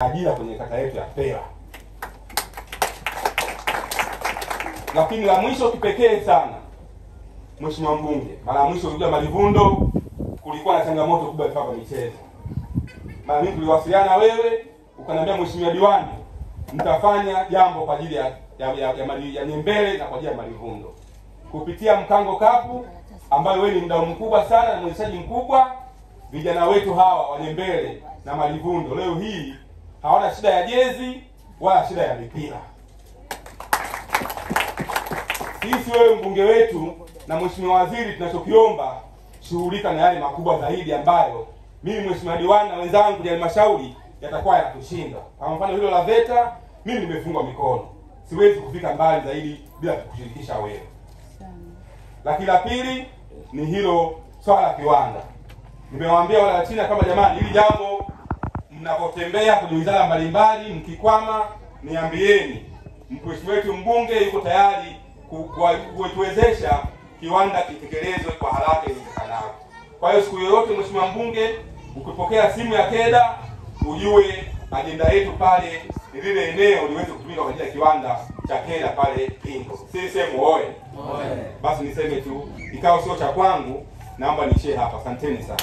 ajira kwenye kata yetu ya Pela. Lakini la mwisho kipekee sana, Mheshimiwa Mbunge, mara mwisho ulikuja Malivundo, kulikuwa na changamoto kubwa ya vifaa vya michezo. Mara mimi tuliwasiliana wewe, ukaniambia Mheshimiwa Diwani, mtafanya jambo kwa ajili ya Nyembele na kwa ajili ya Malivundo. Kupitia Mkango Cup ambayo wewe ni mdau mkubwa sana na mwezeshaji mkubwa, vijana wetu hawa wa Nyembele na Malivundo leo hii hawana shida ya jezi wala shida ya mipira. Sisi wewe mbunge wetu na Mheshimiwa Waziri, tunachokiomba shughulika na yale makubwa zaidi ambayo mimi Mheshimiwa Diwani na wenzangu kwenye halmashauri yatakuwa yanatushinda. Kwa mfano hilo la VETA, mimi nimefungwa mikono. Siwezi kufika mbali zaidi bila kukushirikisha wewe. Lakini la pili ni hilo swala la kiwanda. Nimewaambia wale wa China kama jamani, hili jambo mnapotembea kwenye wizara mbalimbali mkikwama, niambieni. Mheshimiwa wetu mbunge yuko tayari kutuwezesha kiwanda kitekelezwe kwa haraka iwezekanavyo. Kwa hiyo siku yoyote Mheshimiwa mbunge, ukipokea simu ya KEDA, ujue ajenda yetu pale ni lile eneo liweze kutumika kwa ajili ya kiwanda cha KEDA pale Kingo. CCM oye. Basi niseme tu, ikao sio cha kwangu, naomba niishie hapa. Asanteni sana.